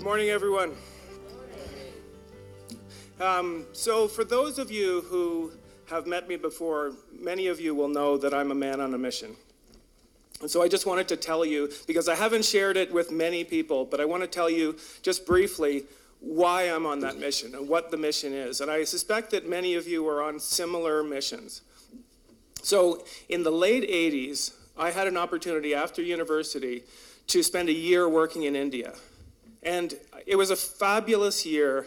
Good morning, everyone. So for those of you who have met me before, many of you will know that I'm a man on a mission. And so I just wanted to tell you, because I haven't shared it with many people, but I want to tell you just briefly why I'm on that mission and what the mission is. And I suspect that many of you are on similar missions. So in the late 80s, I had an opportunity after university to spend a year working in India. And it was a fabulous year,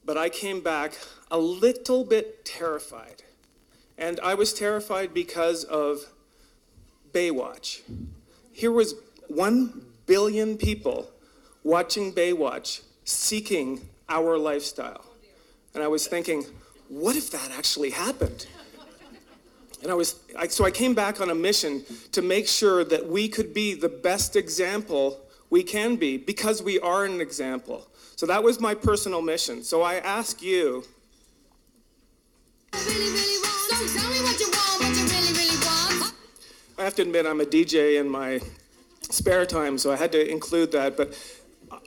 but I came back a little bit terrified. And I was terrified because of Baywatch. Here was 1 billion people watching Baywatch, seeking our lifestyle. And I was thinking, what if that actually happened? And so I came back on a mission to make sure that we could be the best example we can be, because we are an example. So that was my personal mission. So I ask you, I have to admit I'm a DJ in my spare time, so I had to include that. But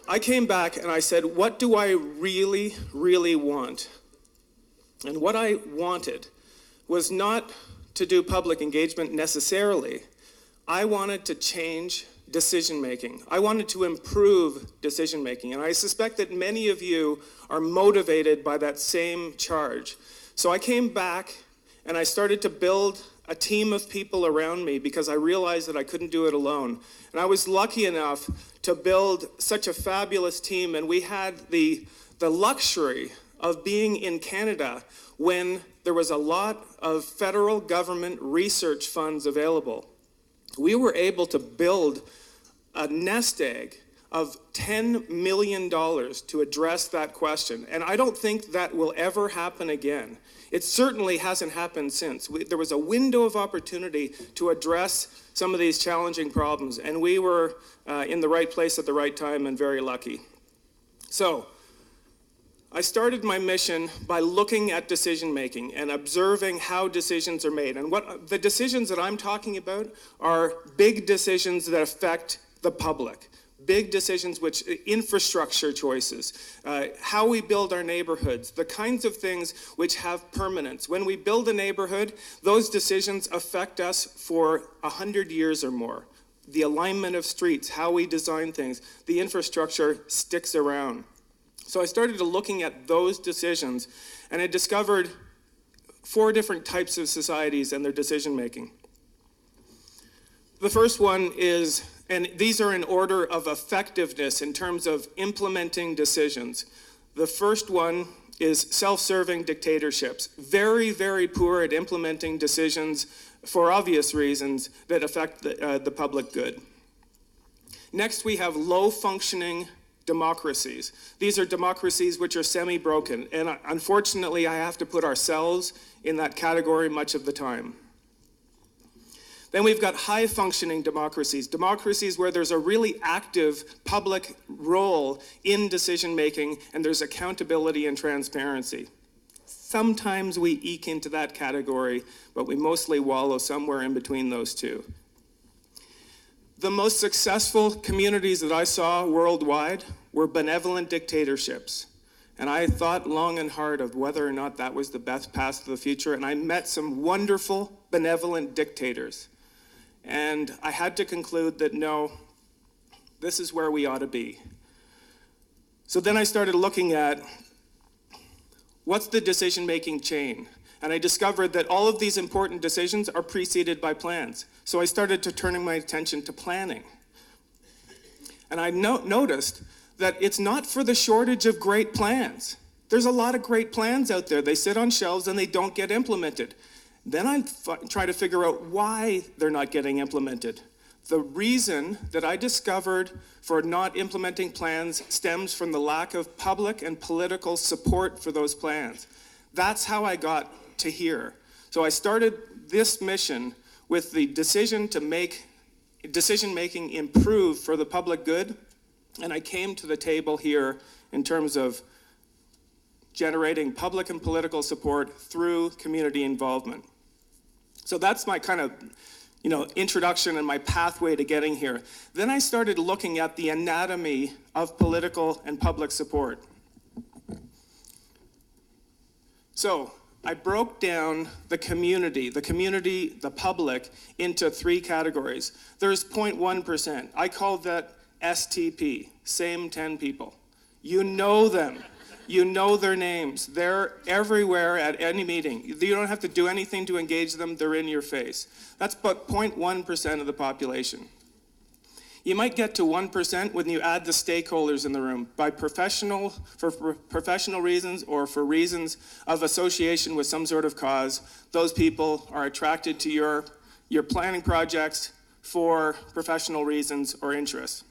I came back and I said, what do I really, really want? And what I wanted was not to do public engagement necessarily. I wanted to change decision-making. I wanted to improve decision-making. And I suspect that many of you are motivated by that same charge. So I came back and I started to build a team of people around me because I realized that I couldn't do it alone. And I was lucky enough to build such a fabulous team, and we had the luxury of being in Canada when there was a lot of federal government research funds available. We were able to build a nest egg of $10 million to address that question. And I don't think that will ever happen again. It certainly hasn't happened since. There was a window of opportunity to address some of these challenging problems, and we were in the right place at the right time and very lucky. So I started my mission by looking at decision making and observing how decisions are made. And what the decisions that I'm talking about are big decisions that affect the public. Big decisions, which infrastructure choices, how we build our neighborhoods, the kinds of things which have permanence. When we build a neighborhood, those decisions affect us for 100 years or more. The alignment of streets, how we design things, the infrastructure sticks around. So I started looking at those decisions, and I discovered 4 different types of societies and their decision making. The first one is, and these are in order of effectiveness in terms of implementing decisions. The first one is self-serving dictatorships. Very, very poor at implementing decisions for obvious reasons that affect the public good. Next, we have low-functioning democracies. These are democracies which are semi-broken, and unfortunately, I have to put ourselves in that category much of the time. Then we've got high-functioning democracies, democracies where there's a really active public role in decision-making and there's accountability and transparency. Sometimes we eke into that category, but we mostly wallow somewhere in between those two. The most successful communities that I saw worldwide were benevolent dictatorships. And I thought long and hard of whether or not that was the best path to the future, and I met some wonderful, benevolent dictators. And I had to conclude that no, this is where we ought to be. So then I started looking at what's the decision-making chain? And I discovered that all of these important decisions are preceded by plans. So I started to turning my attention to planning. And I noticed that it's not for the shortage of great plans. There's a lot of great plans out there. They sit on shelves and they don't get implemented. Then I try to figure out why they're not getting implemented. The reason that I discovered for not implementing plans stems from the lack of public and political support for those plans. That's how I got to here. So I started this mission with the decision to make decision-making improve for the public good, and I came to the table here in terms of generating public and political support through community involvement. So that's my kind of introduction and my pathway to getting here. Then I started looking at the anatomy of political and public support. So I broke down the community, the public, into 3 categories. There's 0.1%. I call that STP, same 10 people. You know them. You know their names. They're everywhere at any meeting. You don't have to do anything to engage them. They're in your face. That's about 0.1% of the population. You might get to 1% when you add the stakeholders in the room for professional reasons or for reasons of association with some sort of cause. Those people are attracted to your planning projects for professional reasons or interests.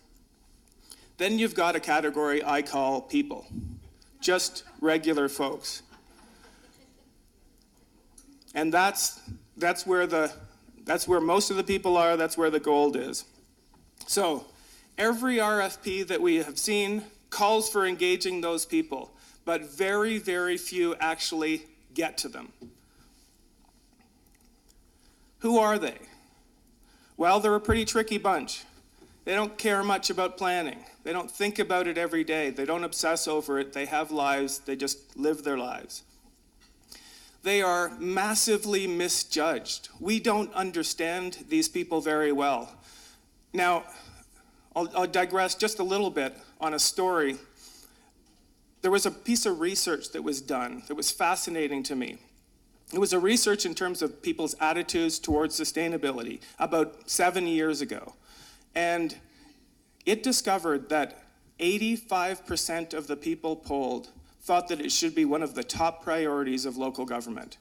Then you've got a category I call people, just regular folks. And that's where most of the people are, that's where the gold is. So, every RFP that we have seen calls for engaging those people, but very, very few actually get to them. Who are they? Well, they're a pretty tricky bunch. They don't care much about planning. They don't think about it every day. They don't obsess over it. They have lives. They just live their lives. They are massively misjudged. We don't understand these people very well. Now, I'll digress just a little bit on a story. There was a piece of research that was done that was fascinating to me. It was a research in terms of people's attitudes towards sustainability about 7 years ago. And it discovered that 85% of the people polled thought that it should be one of the top priorities of local government.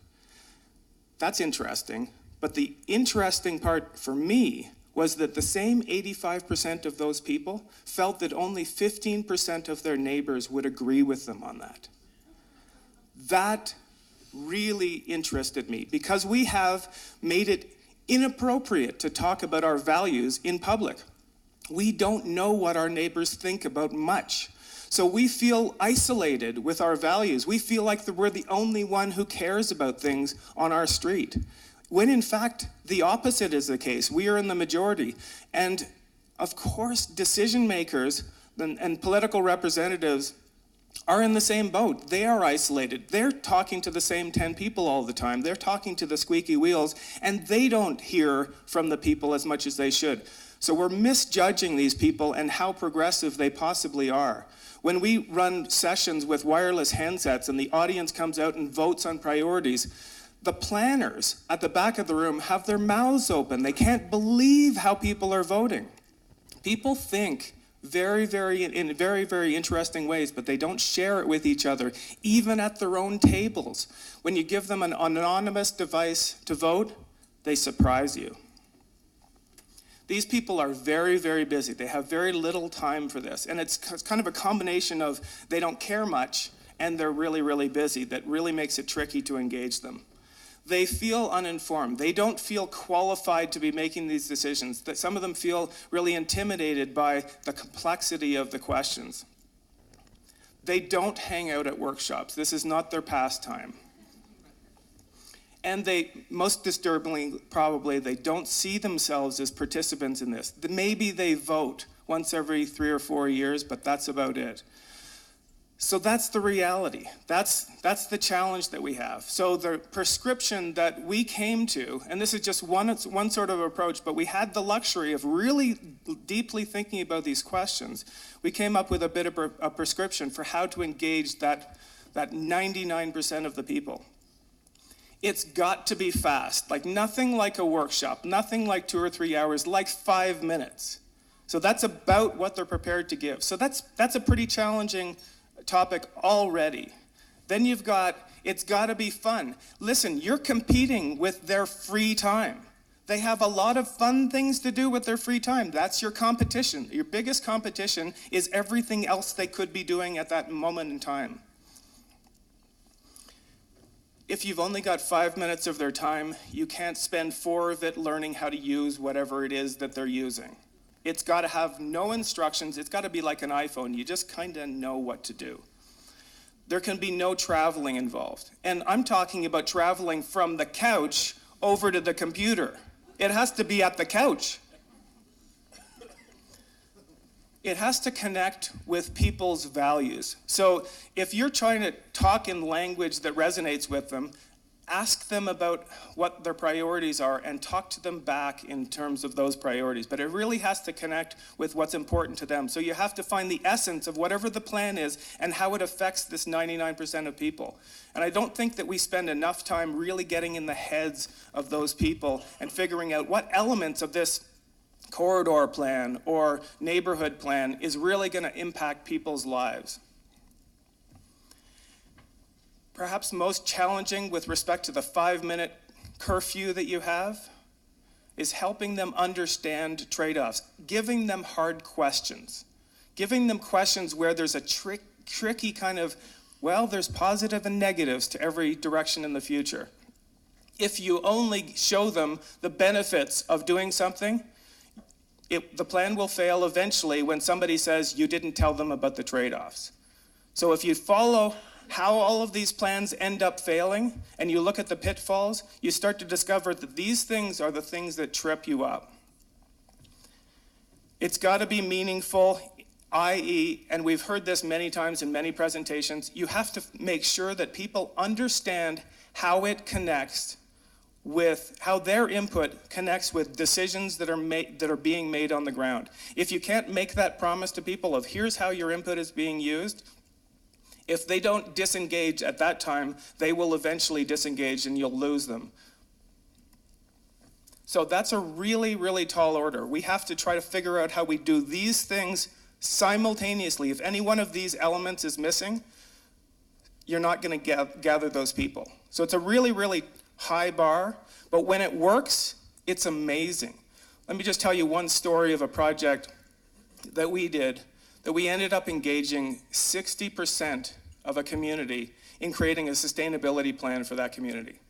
That's interesting, but the interesting part for me was that the same 85% of those people felt that only 15% of their neighbors would agree with them on that. That really interested me because we have made it inappropriate to talk about our values in public. We don't know what our neighbors think about much. So we feel isolated with our values. We feel like we're the only one who cares about things on our street. When in fact, the opposite is the case. We are in the majority. And of course, decision makers and political representatives are in the same boat. They are isolated. They're talking to the same 10 people all the time. They're talking to the squeaky wheels, and they don't hear from the people as much as they should. So we're misjudging these people and how progressive they possibly are. When we run sessions with wireless handsets and the audience comes out and votes on priorities, the planners at the back of the room have their mouths open. They can't believe how people are voting. People think in very, very interesting ways, but they don't share it with each other, even at their own tables. When you give them an anonymous device to vote, they surprise you. These people are very, very busy. They have very little time for this. And it's kind of a combination of they don't care much and they're really, really busy that really makes it tricky to engage them. They feel uninformed. They don't feel qualified to be making these decisions. That some of them feel really intimidated by the complexity of the questions. They don't hang out at workshops. This is not their pastime. And they, most disturbingly, probably, they don't see themselves as participants in this. Maybe they vote once every 3 or 4 years, but that's about it. So that's the reality. That's the challenge that we have. So the prescription that we came to, and this is just one sort of approach, but we had the luxury of really deeply thinking about these questions. We came up with a bit of a prescription for how to engage that 99% of the people. It's got to be fast, like nothing like a workshop, nothing like 2 or 3 hours, like 5 minutes. So that's about what they're prepared to give. So that's a pretty challenging topic already. Then you've got, it's got to be fun. Listen, you're competing with their free time. They have a lot of fun things to do with their free time. That's your competition. Your biggest competition is everything else they could be doing at that moment in time. If you've only got 5 minutes of their time, you can't spend 4 of it learning how to use whatever it is that they're using. It's got to have no instructions. It's got to be like an iPhone. You just kind of know what to do. There can be no traveling involved. And I'm talking about traveling from the couch over to the computer. It has to be at the couch. It has to connect with people's values. So if you're trying to talk in language that resonates with them, ask them about what their priorities are and talk to them back in terms of those priorities. But it really has to connect with what's important to them. So you have to find the essence of whatever the plan is and how it affects this 99% of people. And I don't think that we spend enough time really getting in the heads of those people and figuring out what elements of this corridor plan or neighborhood plan is really going to impact people's lives. Perhaps most challenging with respect to the 5-minute curfew that you have is helping them understand trade-offs, giving them hard questions, giving them questions where there's a tricky kind of, well, there's positive and negatives to every direction in the future. If you only show them the benefits of doing something, the plan will fail eventually when somebody says you didn't tell them about the trade-offs. So if you follow how all of these plans end up failing and you look at the pitfalls, you start to discover that these things are the things that trip you up. It's got to be meaningful, i.e., and we've heard this many times in many presentations, you have to make sure that people understand how it connects with how their input connects with decisions that are being made on the ground. If you can't make that promise to people of here's how your input is being used, if they don't disengage at that time, they will eventually disengage and you'll lose them. So that's a really, really tall order. We have to try to figure out how we do these things simultaneously. If any one of these elements is missing, you're not going to gather those people. So it's a really, really high bar, but when it works, it's amazing. Let me just tell you one story of a project that we did, that we ended up engaging 60% of a community in creating a sustainability plan for that community.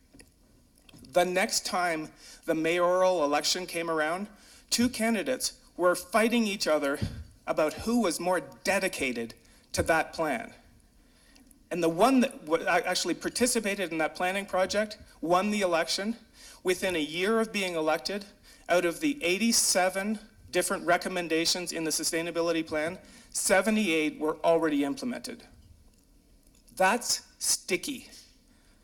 The next time the mayoral election came around, 2 candidates were fighting each other about who was more dedicated to that plan. And the one that actually participated in that planning project won the election. Within a year of being elected, out of the 87 different recommendations in the sustainability plan, 78 were already implemented. That's sticky.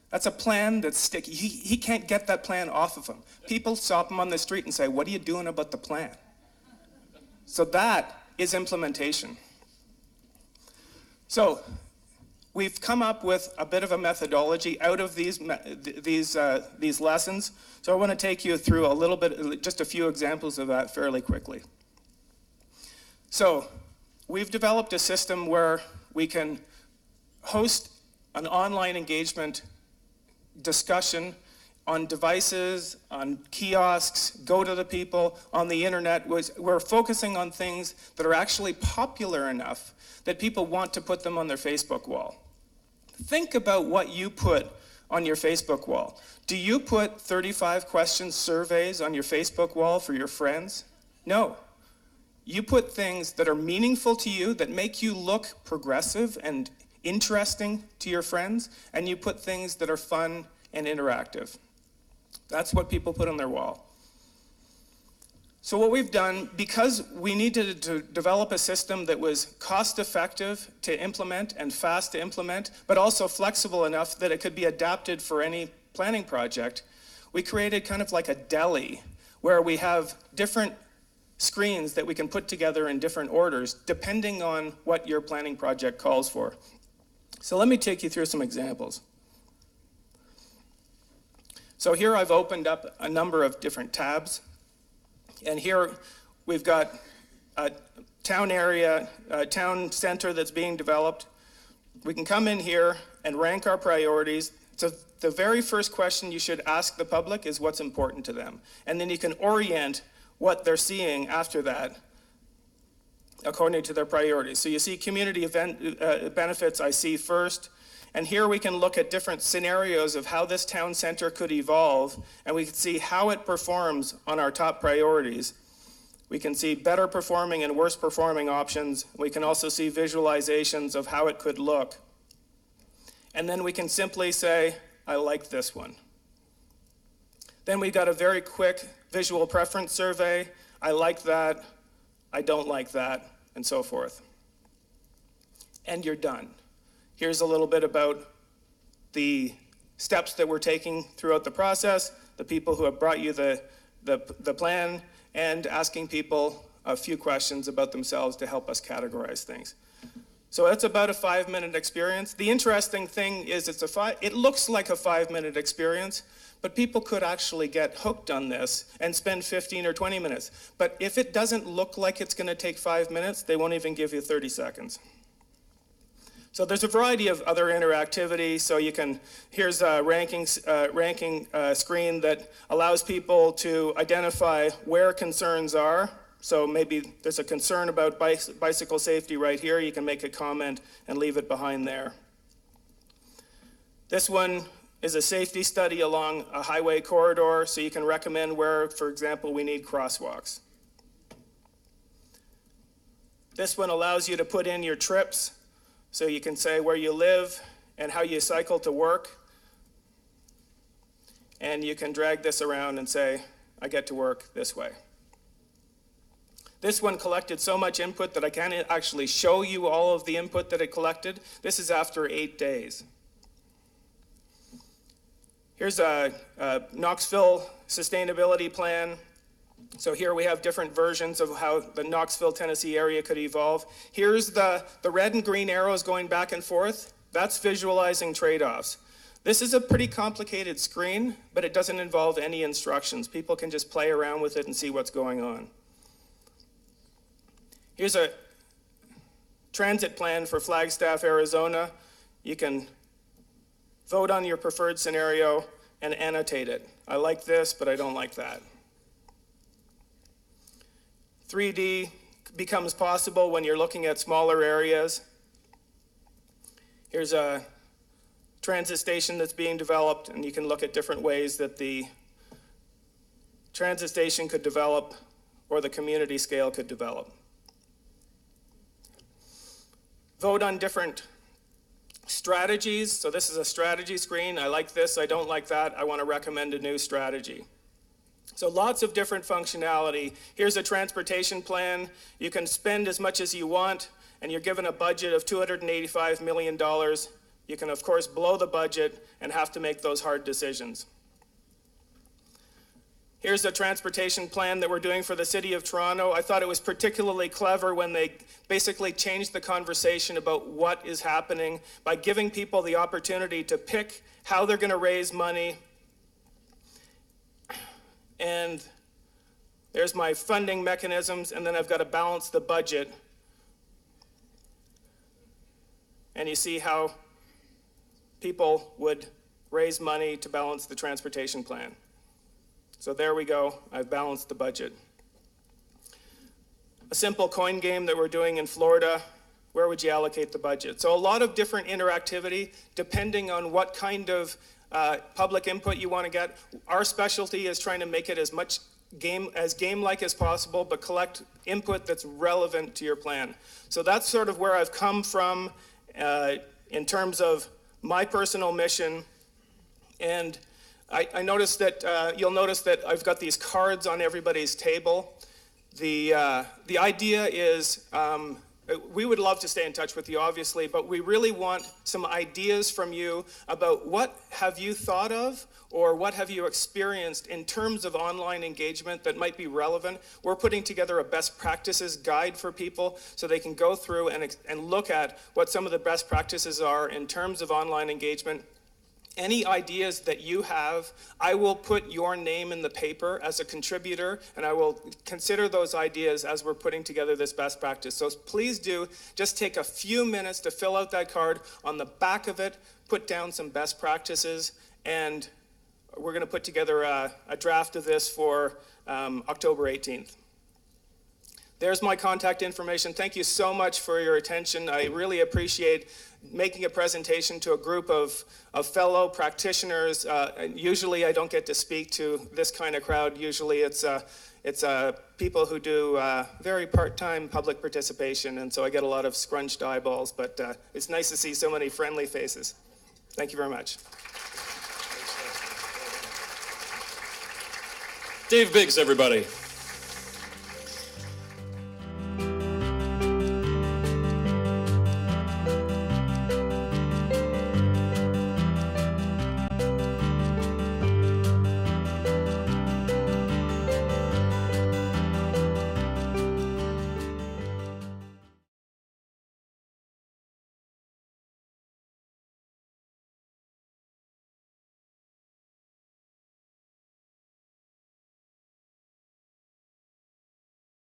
That's a plan that's sticky. He can't get that plan off of him. People stop him on the street and say, what are you doing about the plan? So that is implementation. So we've come up with a bit of a methodology out of these lessons. So I want to take you through a little bit, just a few examples of that fairly quickly. So we've developed a system where we can host an online engagement discussion on devices, on kiosks, go to the people, on the internet. We're focusing on things that are actually popular enough that people want to put them on their Facebook wall. Think about what you put on your Facebook wall. Do you put 35 question surveys on your Facebook wall for your friends? No. You put things that are meaningful to you, that make you look progressive and interesting to your friends, and you put things that are fun and interactive. That's what people put on their wall. So what we've done, because we needed to develop a system that was cost-effective to implement and fast to implement, but also flexible enough that it could be adapted for any planning project, we created kind of like a deli where we have different screens that we can put together in different orders depending on what your planning project calls for. So let me take you through some examples. So here I've opened up a number of different tabs. And here we've got a town area, a town center that's being developed. We can come in here and rank our priorities. So the very first question you should ask the public is what's important to them. And then you can orient what they're seeing after that according to their priorities. So you see community event benefits I see first. And here we can look at different scenarios of how this town center could evolve, and we can see how it performs on our top priorities. We can see better performing and worse performing options. We can also see visualizations of how it could look. And then we can simply say, I like this one. Then we got a very quick visual preference survey. I like that, I don't like that, and so forth. And you're done. Here's a little bit about the steps that we're taking throughout the process, the people who have brought you the plan, and asking people a few questions about themselves to help us categorize things. So that's about a 5-minute experience. The interesting thing is it looks like a 5-minute experience, but people could actually get hooked on this and spend 15 or 20 minutes. But if it doesn't look like it's going to take 5 minutes, they won't even give you 30 seconds. So there's a variety of other interactivity. So here's a ranking screen that allows people to identify where concerns are. So maybe there's a concern about bicycle safety right here. You can make a comment and leave it behind there. This one is a safety study along a highway corridor, so you can recommend where, for example, we need crosswalks. This one allows you to put in your trips, so you can say where you live and how you cycle to work. And you can drag this around and say, I get to work this way. This one collected so much input that I can't actually show you all of the input that it collected. This is after 8 days. Here's a Knoxville sustainability plan. So here we have different versions of how the Knoxville, Tennessee area could evolve. Here's the red and green arrows going back and forth. That's visualizing trade-offs. This is a pretty complicated screen, but it doesn't involve any instructions. People can just play around with it and see what's going on. Here's a transit plan for Flagstaff, Arizona. You can vote on your preferred scenario and annotate it. I like this, but I don't like that. 3D becomes possible when you're looking at smaller areas. Here's a transit station that's being developed, and you can look at different ways that the transit station could develop or the community scale could develop. Vote on different strategies. So this is a strategy screen. I like this, I don't like that. I want to recommend a new strategy. So lots of different functionality. Here's a transportation plan. You can spend as much as you want, and you're given a budget of $285 million. You can, of course, blow the budget and have to make those hard decisions. Here's a transportation plan that we're doing for the City of Toronto. I thought it was particularly clever when they basically changed the conversation about what is happening by giving people the opportunity to pick how they're going to raise money. And there's my funding mechanisms, and then I've got to balance the budget. And you see how people would raise money to balance the transportation plan. So there we go, I've balanced the budget. A simple coin game that we're doing in Florida, where would you allocate the budget? So a lot of different interactivity depending on what kind of public input you want to get. Our specialty is trying to make it as much game-like as possible, but collect input that's relevant to your plan. So that's sort of where I've come from in terms of my personal mission. And I noticed that, you'll notice that I've got these cards on everybody's table. The idea is, we would love to stay in touch with you, obviously, but we really want some ideas from you about what have you thought of or what have you experienced in terms of online engagement that might be relevant. We're putting together a best practices guide for people so they can go through and look at what some of the best practices are in terms of online engagement. Any ideas that you have, I will put your name in the paper as a contributor, and I will consider those ideas as we're putting together this best practice. So please do just take a few minutes to fill out that card. On the back of it, put down some best practices, and we're going to put together a draft of this for October 18th. There's my contact information. Thank you so much for your attention. I really appreciate making a presentation to a group of fellow practitioners. Usually I don't get to speak to this kind of crowd. Usually it's people who do very part-time public participation, and so I get a lot of scrunched eyeballs, but it's nice to see so many friendly faces. Thank you very much. Dave Biggs, everybody.